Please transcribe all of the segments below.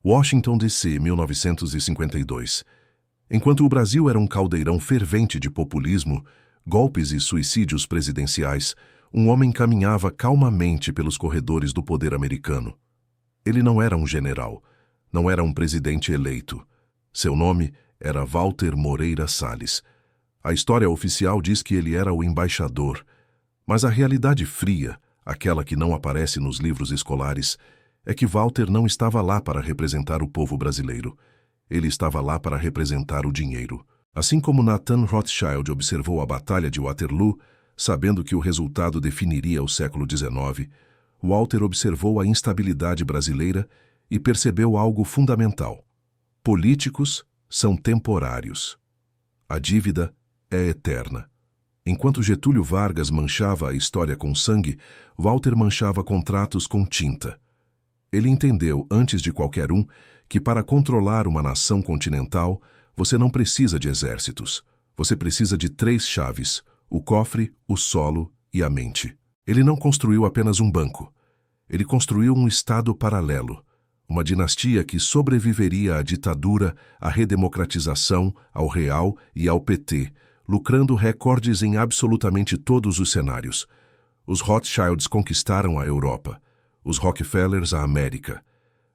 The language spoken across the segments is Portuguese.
Washington, D.C., 1952. Enquanto o Brasil era um caldeirão fervente de populismo, golpes e suicídios presidenciais, um homem caminhava calmamente pelos corredores do poder americano. Ele não era um general, não era um presidente eleito. Seu nome era Walter Moreira Salles. A história oficial diz que ele era o embaixador, mas a realidade fria, aquela que não aparece nos livros escolares, é que Walter não estava lá para representar o povo brasileiro. Ele estava lá para representar o dinheiro. Assim como Nathan Rothschild observou a Batalha de Waterloo, sabendo que o resultado definiria o século XIX, Walter observou a instabilidade brasileira e percebeu algo fundamental. Políticos são temporários. A dívida é eterna. Enquanto Getúlio Vargas manchava a história com sangue, Walter manchava contratos com tinta. Ele entendeu, antes de qualquer um, que para controlar uma nação continental, você não precisa de exércitos. Você precisa de 3 chaves: o cofre, o solo e a mente. Ele não construiu apenas um banco. Ele construiu um Estado paralelo, uma dinastia que sobreviveria à ditadura, à redemocratização, ao real e ao PT, lucrando recordes em absolutamente todos os cenários. Os Rothschilds conquistaram a Europa, os Rockefellers a América.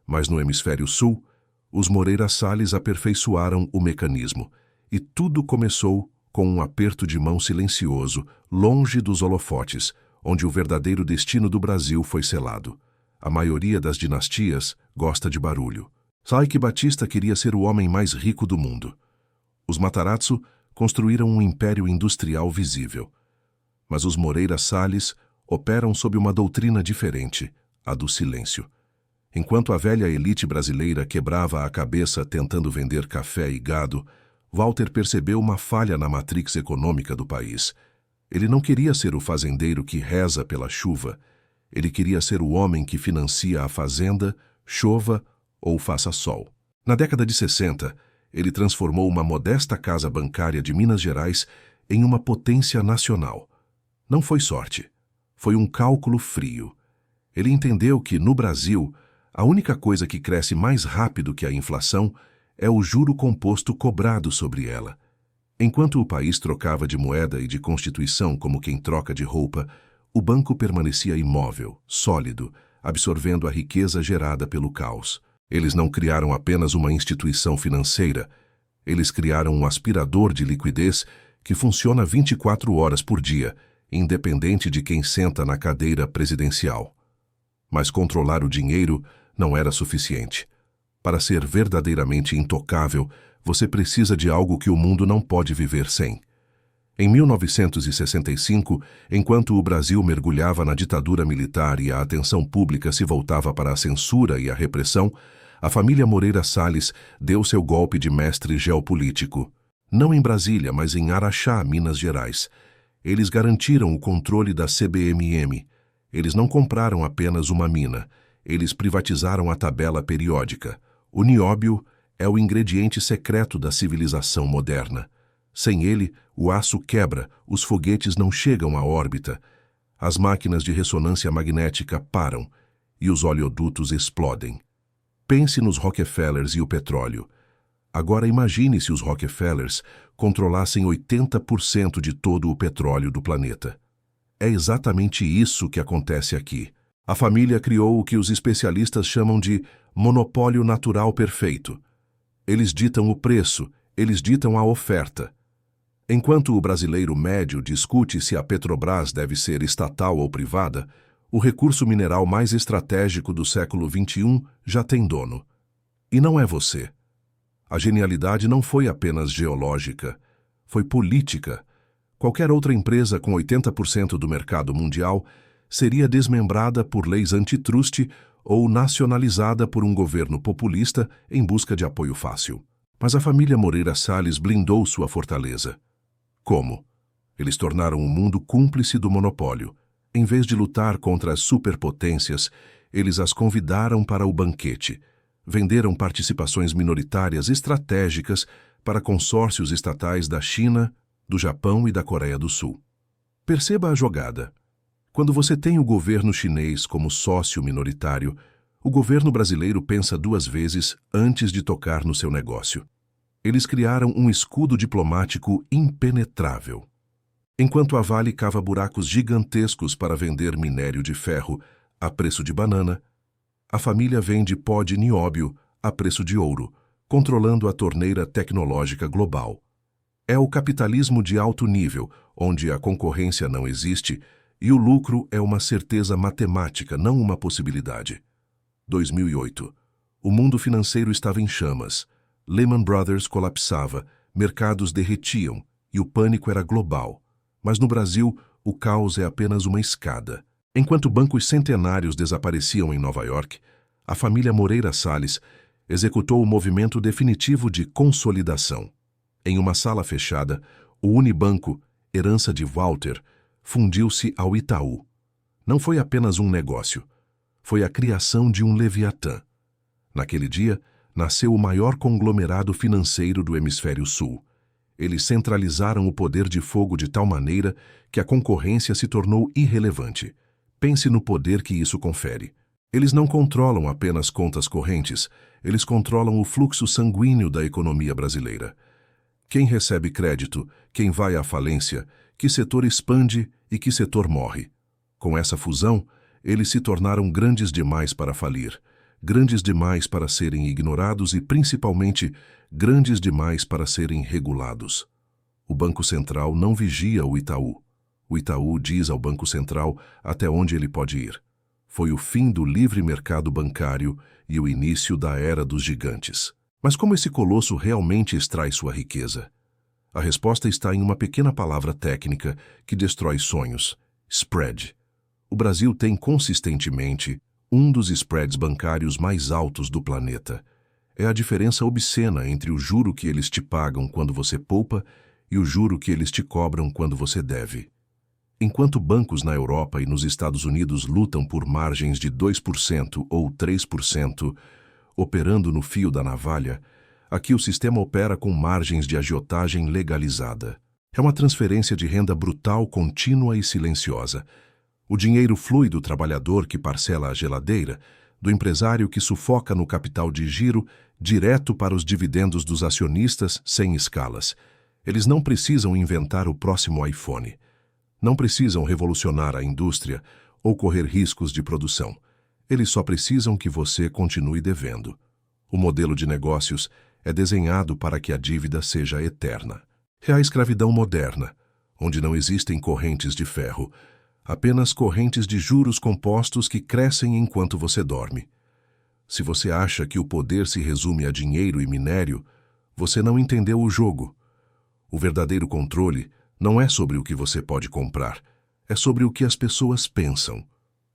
Mas no hemisfério sul, os Moreira Salles aperfeiçoaram o mecanismo, e tudo começou com um aperto de mão silencioso, longe dos holofotes, onde o verdadeiro destino do Brasil foi selado. A maioria das dinastias gosta de barulho. Eike Batista queria ser o homem mais rico do mundo. Os Matarazzo construíram um império industrial visível. Mas os Moreira Salles operam sob uma doutrina diferente, a do silêncio. Enquanto a velha elite brasileira quebrava a cabeça tentando vender café e gado, Walter percebeu uma falha na matrix econômica do país. Ele não queria ser o fazendeiro que reza pela chuva. Ele queria ser o homem que financia a fazenda, chova ou faça sol. Na década de 60, ele transformou uma modesta casa bancária de Minas Gerais em uma potência nacional. Não foi sorte. Foi um cálculo frio. Ele entendeu que, no Brasil, a única coisa que cresce mais rápido que a inflação é o juro composto cobrado sobre ela. Enquanto o país trocava de moeda e de constituição como quem troca de roupa, o banco permanecia imóvel, sólido, absorvendo a riqueza gerada pelo caos. Eles não criaram apenas uma instituição financeira, eles criaram um aspirador de liquidez que funciona 24 horas por dia, independente de quem senta na cadeira presidencial. Mas controlar o dinheiro não era suficiente. Para ser verdadeiramente intocável, você precisa de algo que o mundo não pode viver sem. Em 1965, enquanto o Brasil mergulhava na ditadura militar e a atenção pública se voltava para a censura e a repressão, a família Moreira Salles deu seu golpe de mestre geopolítico. Não em Brasília, mas em Araxá, Minas Gerais. Eles garantiram o controle da CBMM. Eles não compraram apenas uma mina. Eles privatizaram a tabela periódica. O nióbio é o ingrediente secreto da civilização moderna. Sem ele, o aço quebra, os foguetes não chegam à órbita, as máquinas de ressonância magnética param e os oleodutos explodem. Pense nos Rockefellers e o petróleo. Agora imagine se os Rockefellers controlassem 80% de todo o petróleo do planeta. É exatamente isso que acontece aqui. A família criou o que os especialistas chamam de monopólio natural perfeito. Eles ditam o preço, eles ditam a oferta. Enquanto o brasileiro médio discute se a Petrobras deve ser estatal ou privada, o recurso mineral mais estratégico do século XXI já tem dono. E não é você. A genialidade não foi apenas geológica, foi política. Qualquer outra empresa com 80% do mercado mundial seria desmembrada por leis antitruste ou nacionalizada por um governo populista em busca de apoio fácil. Mas a família Moreira Salles blindou sua fortaleza. Como? Eles tornaram o mundo cúmplice do monopólio. Em vez de lutar contra as superpotências, eles as convidaram para o banquete. Venderam participações minoritárias estratégicas para consórcios estatais da China, do Japão e da Coreia do Sul. Perceba a jogada. Quando você tem o governo chinês como sócio minoritário, O governo brasileiro pensa duas vezes antes de tocar no seu negócio. Eles criaram um escudo diplomático impenetrável. Enquanto a Vale cava buracos gigantescos para vender minério de ferro a preço de banana, a família vende pó de nióbio a preço de ouro, controlando a torneira tecnológica global. É o capitalismo de alto nível, onde a concorrência não existe e o lucro é uma certeza matemática, não uma possibilidade. 2008. O mundo financeiro estava em chamas. Lehman Brothers colapsava, mercados derretiam e o pânico era global. Mas no Brasil, o caos é apenas uma escada. Enquanto bancos centenários desapareciam em Nova York, a família Moreira Salles executou o movimento definitivo de consolidação. Em uma sala fechada, o Unibanco, herança de Walter, fundiu-se ao Itaú. Não foi apenas um negócio. Foi a criação de um Leviatã. Naquele dia, nasceu o maior conglomerado financeiro do Hemisfério Sul. Eles centralizaram o poder de fogo de tal maneira que a concorrência se tornou irrelevante. Pense no poder que isso confere. Eles não controlam apenas contas correntes, eles controlam o fluxo sanguíneo da economia brasileira. Quem recebe crédito, quem vai à falência, que setor expande e que setor morre. Com essa fusão, eles se tornaram grandes demais para falir, grandes demais para serem ignorados e, principalmente, grandes demais para serem regulados. O Banco Central não vigia o Itaú. O Itaú diz ao Banco Central até onde ele pode ir. Foi o fim do livre mercado bancário e o início da era dos gigantes. Mas como esse colosso realmente extrai sua riqueza? A resposta está em uma pequena palavra técnica que destrói sonhos: spread. O Brasil tem consistentemente um dos spreads bancários mais altos do planeta. É a diferença obscena entre o juro que eles te pagam quando você poupa e o juro que eles te cobram quando você deve. Enquanto bancos na Europa e nos Estados Unidos lutam por margens de 2% ou 3%, operando no fio da navalha, aqui o sistema opera com margens de agiotagem legalizada. É uma transferência de renda brutal, contínua e silenciosa. O dinheiro flui do trabalhador que parcela a geladeira, do empresário que sufoca no capital de giro, direto para os dividendos dos acionistas sem escalas. Eles não precisam inventar o próximo iPhone. Não precisam revolucionar a indústria ou correr riscos de produção. Eles só precisam que você continue devendo. O modelo de negócios é desenhado para que a dívida seja eterna. É a escravidão moderna, onde não existem correntes de ferro, apenas correntes de juros compostos que crescem enquanto você dorme. Se você acha que o poder se resume a dinheiro e minério, você não entendeu o jogo. O verdadeiro controle não é sobre o que você pode comprar, é sobre o que as pessoas pensam.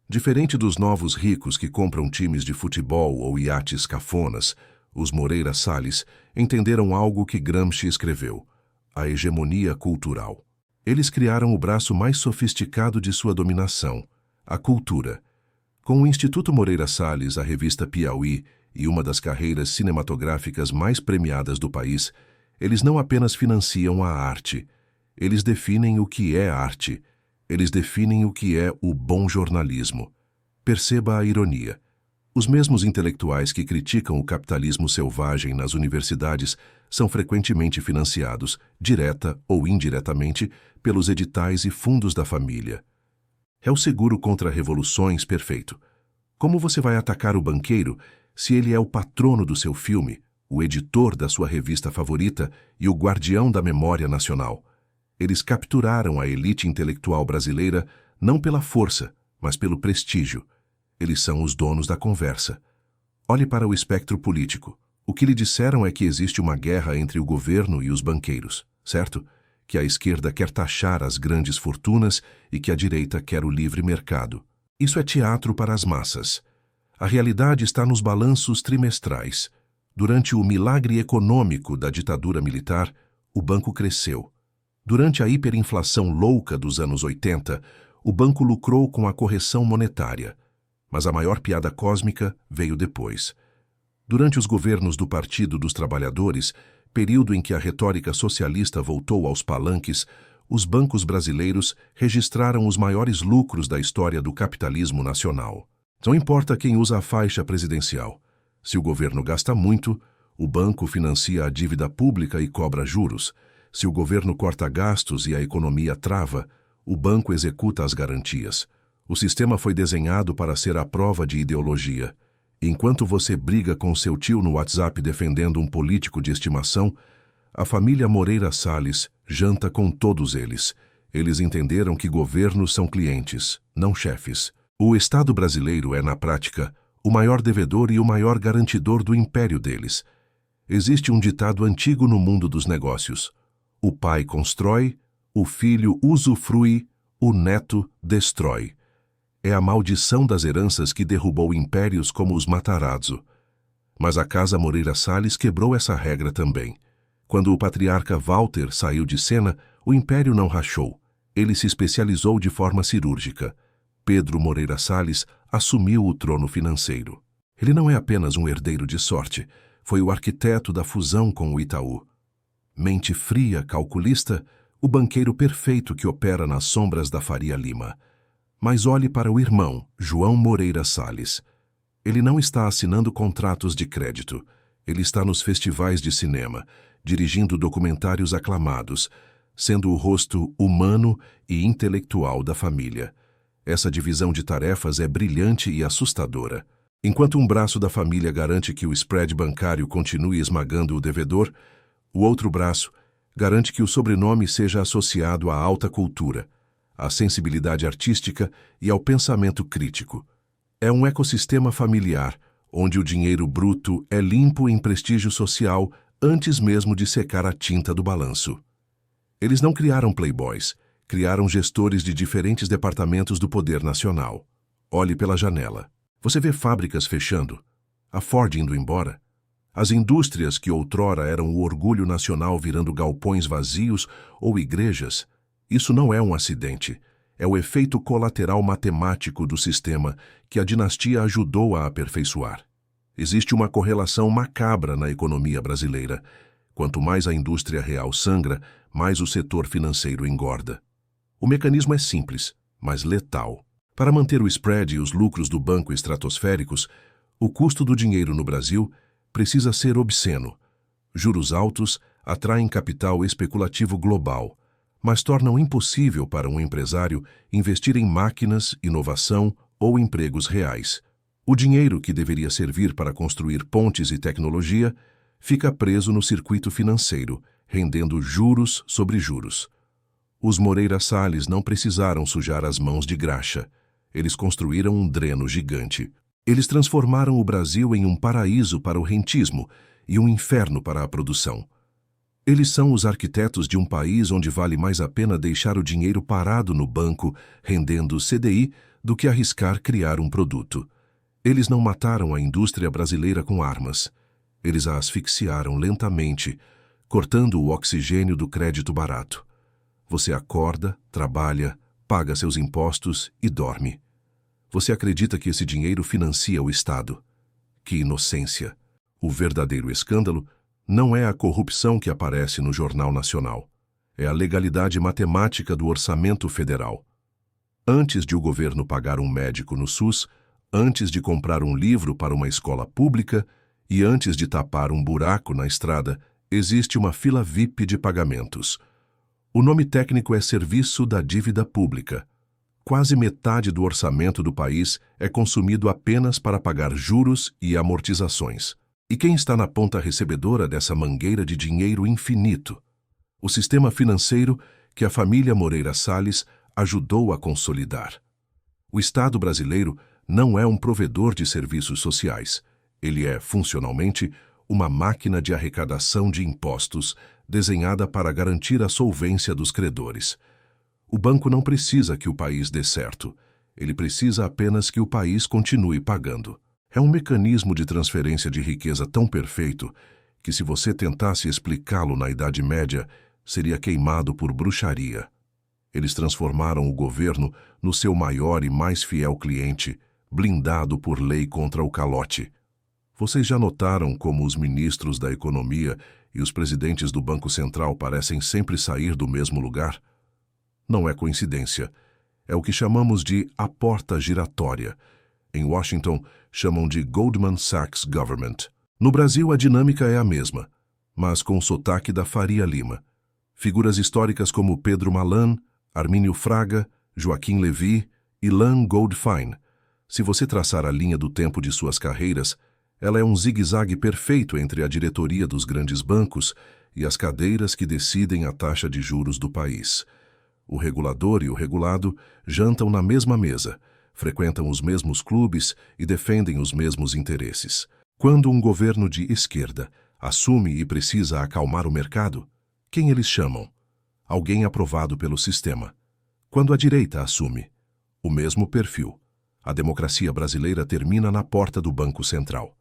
Diferente dos novos ricos que compram times de futebol ou iates cafonas, os Moreira Salles entenderam algo que Gramsci escreveu: a hegemonia cultural. Eles criaram o braço mais sofisticado de sua dominação, a cultura. Com o Instituto Moreira Salles, a revista Piauí e uma das carreiras cinematográficas mais premiadas do país, eles não apenas financiam a arte, eles definem o que é arte, eles definem o que é o bom jornalismo. Perceba a ironia. Os mesmos intelectuais que criticam o capitalismo selvagem nas universidades são frequentemente financiados, direta ou indiretamente, pelos editais e fundos da família. É o seguro contra revoluções perfeito. Como você vai atacar o banqueiro se ele é o patrono do seu filme, o editor da sua revista favorita e o guardião da memória nacional? Eles capturaram a elite intelectual brasileira não pela força, mas pelo prestígio. Eles são os donos da conversa. Olhe para o espectro político. O que lhe disseram é que existe uma guerra entre o governo e os banqueiros, certo? Que a esquerda quer taxar as grandes fortunas e que a direita quer o livre mercado. Isso é teatro para as massas. A realidade está nos balanços trimestrais. Durante o milagre econômico da ditadura militar, o banco cresceu. Durante a hiperinflação louca dos anos 80, o banco lucrou com a correção monetária. Mas a maior piada cósmica veio depois. Durante os governos do Partido dos Trabalhadores, período em que a retórica socialista voltou aos palanques, os bancos brasileiros registraram os maiores lucros da história do capitalismo nacional. Não importa quem usa a faixa presidencial. Se o governo gasta muito, o banco financia a dívida pública e cobra juros. Se o governo corta gastos e a economia trava, o banco executa as garantias. O sistema foi desenhado para ser a prova de ideologia. Enquanto você briga com seu tio no WhatsApp defendendo um político de estimação, a família Moreira Salles janta com todos eles. Eles entenderam que governos são clientes, não chefes. O Estado brasileiro é, na prática, o maior devedor e o maior garantidor do império deles. Existe um ditado antigo no mundo dos negócios: o pai constrói, o filho usufrui, o neto destrói. É a maldição das heranças que derrubou impérios como os Matarazzo. Mas a Casa Moreira Salles quebrou essa regra também. Quando o patriarca Walter saiu de cena, o império não rachou. Ele se especializou de forma cirúrgica. Pedro Moreira Salles assumiu o trono financeiro. Ele não é apenas um herdeiro de sorte, foi o arquiteto da fusão com o Itaú. Mente fria, calculista, o banqueiro perfeito que opera nas sombras da Faria Lima. Mas olhe para o irmão, João Moreira Salles. Ele não está assinando contratos de crédito. Ele está nos festivais de cinema, dirigindo documentários aclamados, sendo o rosto humano e intelectual da família. Essa divisão de tarefas é brilhante e assustadora. Enquanto um braço da família garante que o spread bancário continue esmagando o devedor, o outro braço garante que o sobrenome seja associado à alta cultura, à sensibilidade artística e ao pensamento crítico. É um ecossistema familiar, onde o dinheiro bruto é limpo em prestígio social antes mesmo de secar a tinta do balanço. Eles não criaram playboys, criaram gestores de diferentes departamentos do poder nacional. Olhe pela janela. Você vê fábricas fechando, a Ford indo embora, as indústrias que outrora eram o orgulho nacional virando galpões vazios ou igrejas. Isso não é um acidente, é o efeito colateral matemático do sistema que a dinastia ajudou a aperfeiçoar. Existe uma correlação macabra na economia brasileira. Quanto mais a indústria real sangra, mais o setor financeiro engorda. O mecanismo é simples, mas letal. Para manter o spread e os lucros do banco estratosféricos, o custo do dinheiro no Brasil precisa ser obsceno. Juros altos atraem capital especulativo global, mas tornam impossível para um empresário investir em máquinas, inovação ou empregos reais. O dinheiro que deveria servir para construir pontes e tecnologia fica preso no circuito financeiro, rendendo juros sobre juros. Os Moreira Salles não precisaram sujar as mãos de graxa. Eles construíram um dreno gigante. Eles transformaram o Brasil em um paraíso para o rentismo e um inferno para a produção. Eles são os arquitetos de um país onde vale mais a pena deixar o dinheiro parado no banco, rendendo CDI, do que arriscar criar um produto. Eles não mataram a indústria brasileira com armas. Eles a asfixiaram lentamente, cortando o oxigênio do crédito barato. Você acorda, trabalha, paga seus impostos e dorme. Você acredita que esse dinheiro financia o Estado. Que inocência! O verdadeiro escândalo não é a corrupção que aparece no Jornal Nacional. É a legalidade matemática do orçamento federal. Antes de o governo pagar um médico no SUS, antes de comprar um livro para uma escola pública e antes de tapar um buraco na estrada, existe uma fila VIP de pagamentos. O nome técnico é Serviço da Dívida Pública. Quase metade do orçamento do país é consumido apenas para pagar juros e amortizações. E quem está na ponta recebedora dessa mangueira de dinheiro infinito? O sistema financeiro que a família Moreira Salles ajudou a consolidar. O Estado brasileiro não é um provedor de serviços sociais. Ele é, funcionalmente, uma máquina de arrecadação de impostos desenhada para garantir a solvência dos credores. O banco não precisa que o país dê certo. Ele precisa apenas que o país continue pagando. É um mecanismo de transferência de riqueza tão perfeito que, se você tentasse explicá-lo na Idade Média, seria queimado por bruxaria. Eles transformaram o governo no seu maior e mais fiel cliente, blindado por lei contra o calote. Vocês já notaram como os ministros da Economia e os presidentes do Banco Central parecem sempre sair do mesmo lugar? Não é coincidência. É o que chamamos de a porta giratória. Em Washington, chamam de Goldman Sachs Government. No Brasil, a dinâmica é a mesma, mas com o sotaque da Faria Lima. Figuras históricas como Pedro Malan, Armínio Fraga, Joaquim Levy, Ilan Goldfein. Se você traçar a linha do tempo de suas carreiras, ela é um zigue-zague perfeito entre a diretoria dos grandes bancos e as cadeiras que decidem a taxa de juros do país. O regulador e o regulado jantam na mesma mesa, frequentam os mesmos clubes e defendem os mesmos interesses. Quando um governo de esquerda assume e precisa acalmar o mercado, quem eles chamam? Alguém aprovado pelo sistema. Quando a direita assume, o mesmo perfil. A democracia brasileira termina na porta do Banco Central.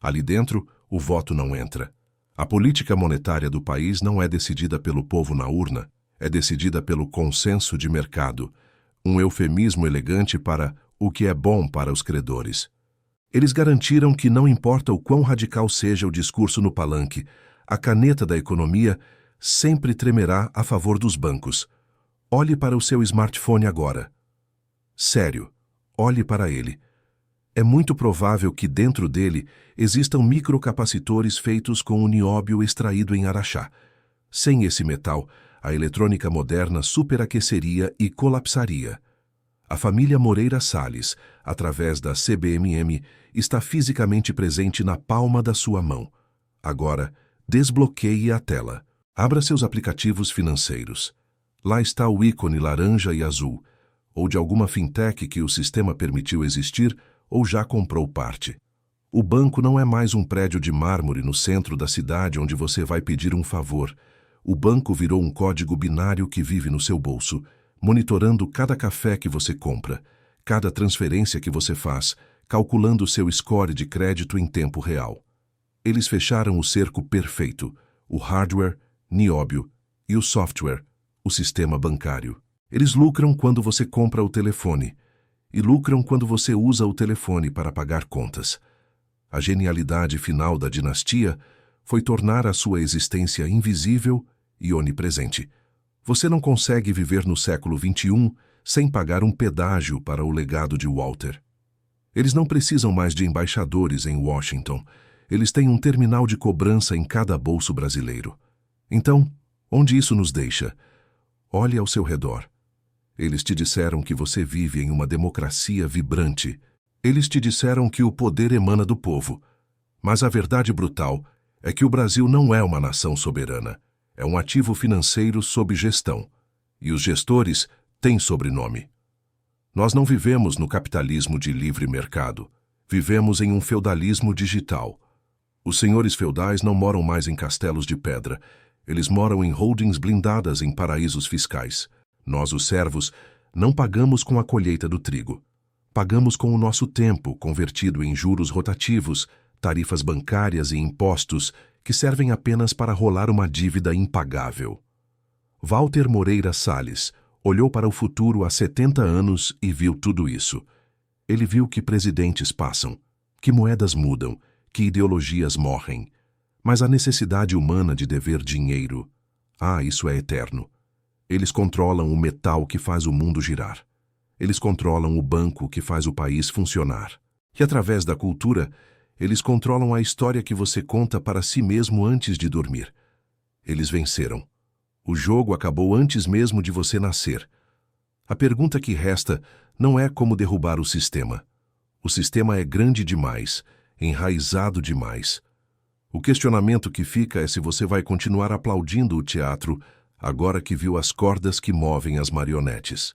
Ali dentro, o voto não entra. A política monetária do país não é decidida pelo povo na urna, é decidida pelo consenso de mercado, um eufemismo elegante para o que é bom para os credores. Eles garantiram que não importa o quão radical seja o discurso no palanque, a caneta da economia sempre tremerá a favor dos bancos. Olhe para o seu smartphone agora. Sério, olhe para ele. É muito provável que dentro dele existam microcapacitores feitos com o nióbio extraído em Araxá. Sem esse metal, a eletrônica moderna superaqueceria e colapsaria. A família Moreira Salles, através da CBMM, está fisicamente presente na palma da sua mão. Agora, desbloqueie a tela. Abra seus aplicativos financeiros. Lá está o ícone laranja e azul, ou de alguma fintech que o sistema permitiu existir ou já comprou parte. O banco não é mais um prédio de mármore no centro da cidade onde você vai pedir um favor. O banco virou um código binário que vive no seu bolso, monitorando cada café que você compra, cada transferência que você faz, calculando seu score de crédito em tempo real. Eles fecharam o cerco perfeito, o hardware, nióbio, e o software, o sistema bancário. Eles lucram quando você compra o telefone, e lucram quando você usa o telefone para pagar contas. A genialidade final da dinastia foi tornar a sua existência invisível e onipresente. Você não consegue viver no século XXI sem pagar um pedágio para o legado de Walter. Eles não precisam mais de embaixadores em Washington. Eles têm um terminal de cobrança em cada bolso brasileiro. Então, onde isso nos deixa? Olhe ao seu redor. Eles te disseram que você vive em uma democracia vibrante. Eles te disseram que o poder emana do povo. Mas a verdade brutal é que o Brasil não é uma nação soberana. É um ativo financeiro sob gestão. E os gestores têm sobrenome. Nós não vivemos no capitalismo de livre mercado. Vivemos em um feudalismo digital. Os senhores feudais não moram mais em castelos de pedra. Eles moram em holdings blindadas em paraísos fiscais. Nós, os servos, não pagamos com a colheita do trigo. Pagamos com o nosso tempo, convertido em juros rotativos, tarifas bancárias e impostos que servem apenas para rolar uma dívida impagável. Walter Moreira Salles olhou para o futuro há 70 anos e viu tudo isso. Ele viu que presidentes passam, que moedas mudam, que ideologias morrem. Mas a necessidade humana de dever dinheiro, isso é eterno. Eles controlam o metal que faz o mundo girar. Eles controlam o banco que faz o país funcionar. E através da cultura, eles controlam a história que você conta para si mesmo antes de dormir. Eles venceram. O jogo acabou antes mesmo de você nascer. A pergunta que resta não é como derrubar o sistema. O sistema é grande demais, enraizado demais. O questionamento que fica é se você vai continuar aplaudindo o teatro agora que viu as cordas que movem as marionetes.